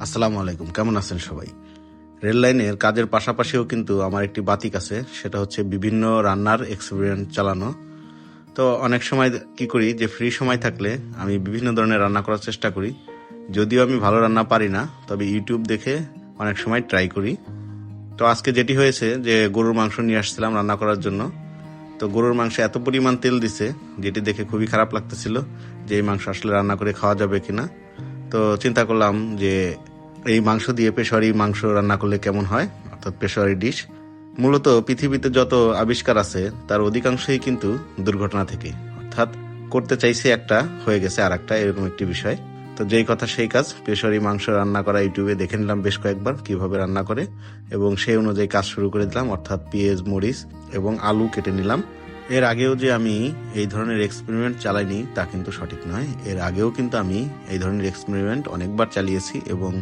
আসসালামু আলাইকুম, কেমন আছেন সবাই? রেল লাইনের কাজের পাশাপাশিও কিন্তু আমার একটি বাতিক আছে, সেটা হচ্ছে বিভিন্ন রান্নার এক্সপেরিমেন্ট চালানো। তো অনেক সময় কি করি যে ফ্রি সময় থাকলে আমি বিভিন্ন ধরনের রান্না করার চেষ্টা করি। যদিও আমি ভালো রান্না পারি না, তবে ইউটিউব দেখে অনেক সময় ট্রাই করি। তো আজকে যেটি হয়েছে যে গরুর মাংস নিয়ে আসছিলাম রান্না করার জন্য। তো গরুর মাংসে এত পরিমাণ তেল দিছে, যেটি দেখে খুবই খারাপ লাগতেছিল যে এই মাংস আসলে রান্না করে খাওয়া যাবে কিনা। তো চিন্তা করলাম যে এই মাংস দিয়ে পেশোয়ারি মাংস রান্না করলে কেমন হয়, অর্থাৎ পেশোয়ারি ডিশ। মূলত পৃথিবীতে যত আবিষ্কার আছে তার অধিকাংশই কিন্তু দুর্ঘটনা থেকে, অর্থাৎ করতে চাইছে একটা, হয়ে গেছে আর একটা, এরকম একটি বিষয়। তো যেই কথা সেই কাজ, পেশোয়ারি মাংস রান্না করা ইউটিউবে দেখে নিলাম বেশ কয়েকবার কিভাবে রান্না করে, এবং সেই অনুযায়ী কাজ শুরু করে দিলাম, অর্থাৎ পেঁয়াজ, মরিচ এবং আলু কেটে নিলাম। এর আগেও যে আমি এই ধরনের এক্সপেরিমেন্ট চালাইনি তা কিন্তু সঠিক নয়। এর আগেও কিন্তু আমি এই ধরনের এক্সপেরিমেন্ট অনেকবার চালিয়েছি এবং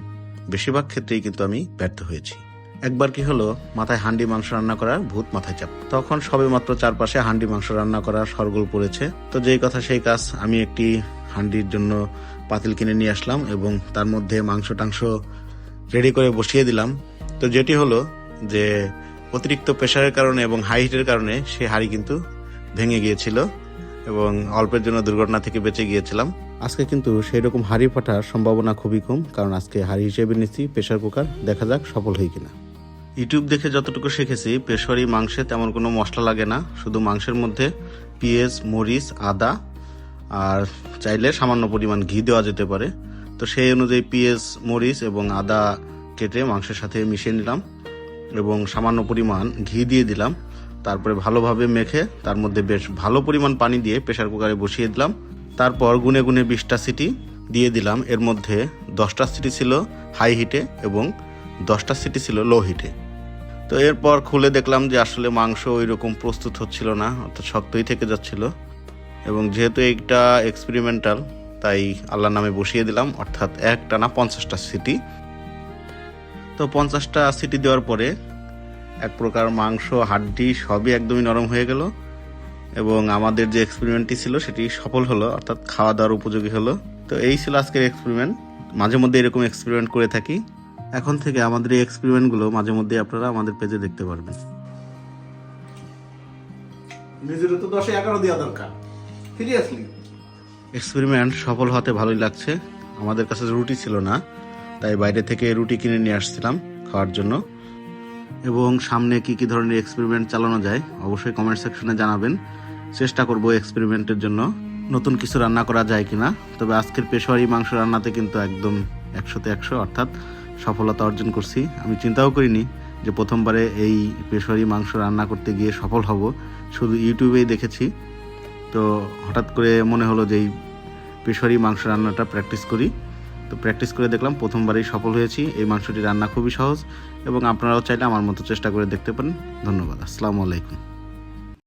বেশিরভাগ ক্ষেত্রেই কিন্তু আমি ব্যর্থ হয়েছি। একবার কি হলো, মাথায় হান্ডি মাংস রান্না করার ভূত মাথায় চাপ। তখন সবে মাত্র চারপাশে হান্ডি মাংস রান্না করার সরগোল পড়েছে। তো যেই কথা সেই কাজ, আমি একটি হান্ডির জন্য পাতিল কিনে নিয়ে আসলাম এবং তার মধ্যে মাংস টাংস রেডি করে বসিয়ে দিলাম। তো যেটি হলো যে অতিরিক্ত প্রেসারের কারণে এবং হাই হিটের কারণে সে হাঁড়ি কিন্তু ভেঙে গিয়েছিল এবং অল্পের জন্য দুর্ঘটনা থেকে বেঁচে গিয়েছিলাম। আজকে কিন্তু সেই রকম হাঁড়ি ফাটার সম্ভাবনা খুবই কম, কারণ আজকে হাঁড়ি হিসেবে নিচ্ছি প্রেসার কুকার। দেখা যাক সফল হয় কিনা। ইউটিউব দেখে যতটুকু শিখেছি, পেশোয়ারি মাংসে তেমন কোনো মশলা লাগে না, শুধু মাংসের মধ্যে পেঁয়াজ, মরিচ, আদা আর চাইলে সামান্য পরিমাণ ঘি দেওয়া যেতে পারে। তো সেই অনুযায়ী পেঁয়াজ, মরিচ এবং আদা কেটে মাংসের সাথে মিশিয়ে নিলাম এবং সামান্য পরিমাণ ঘি দিয়ে দিলাম। তারপরে ভালোভাবে মেখে তার মধ্যে বেশ ভালো পরিমাণ পানি দিয়ে প্রেসার কুকারে বসিয়ে দিলাম। তারপর গুনে গুনে 20টা সিটি দিয়ে দিলাম। এর মধ্যে 10টা সিটি ছিল হাই হিটে এবং 10টা সিটি ছিল লো হিটে। তো এরপর খুলে দেখলাম যে আসলে মাংস ওই রকম প্রস্তুত হচ্ছিল না, অর্থাৎ শক্তই থেকে যাচ্ছিল। এবং যেহেতু এইটা এক্সপেরিমেন্টাল, তাই আল্লাহর নামে বসিয়ে দিলাম, অর্থাৎ একটানা 50টা সিটি। তো 50টা সিটি দেওয়ার পরে এক প্রকার মাংস, হাড্ডি সবই একদমই নরম হয়ে গেল এবং আমাদের যে এক্সপেরিমেন্টটি ছিল সেটি সফল হলো, অর্থাৎ খাওয়া দাওয়ার উপযোগী হলো। তো এই ছিল আজকের এক্সপেরিমেন্ট। মাঝে মধ্যে এরকম এক্সপেরিমেন্ট করে থাকি। এখন থেকে আমাদের এই এক্সপেরিমেন্টগুলো মাঝে মধ্যে আপনারা আমাদের পেজে দেখতে পারবেন। নিজের তো 10-11 দেওয়া দরকার, সিরিয়াসলি। এক্সপেরিমেন্ট সফল হতে ভালোই লাগছে। আমাদের কাছে রুটি ছিল না, তাই বাইরে থেকে রুটি কিনে নিয়ে আসছিলাম খাওয়ার জন্য। এবং সামনে কি কি ধরনের এক্সপেরিমেন্ট চালানো যায় অবশ্যই কমেন্ট সেকশনে জানাবেন। চেষ্টা করব এক্সপেরিমেন্টের জন্য নতুন কিছু রান্না করা যায় কিনা। তবে আজকের পেশোয়ারি মাংস রান্নাতে কিন্তু একদম 100তে 100, অর্থাৎ সফলতা অর্জন করছি। আমি চিন্তাও করিনি যে প্রথমবারে এই পেশোয়ারি মাংস রান্না করতে গিয়ে সফল হব, শুধু ইউটিউবেই দেখেছি। তো হঠাৎ করে মনে হলো যে এই পেশোয়ারি মাংস রান্নাটা প্র্যাকটিস করি। তো প্র্যাকটিস করে দেখলাম প্রথমবারেই সফল হয়েছি। এই মাংসটি রান্না খুবই সহজ এবং আপনারাও চাইলে আমার মতো চেষ্টা করে দেখতে পারেন। ধন্যবাদ। আসসালামু আলাইকুম।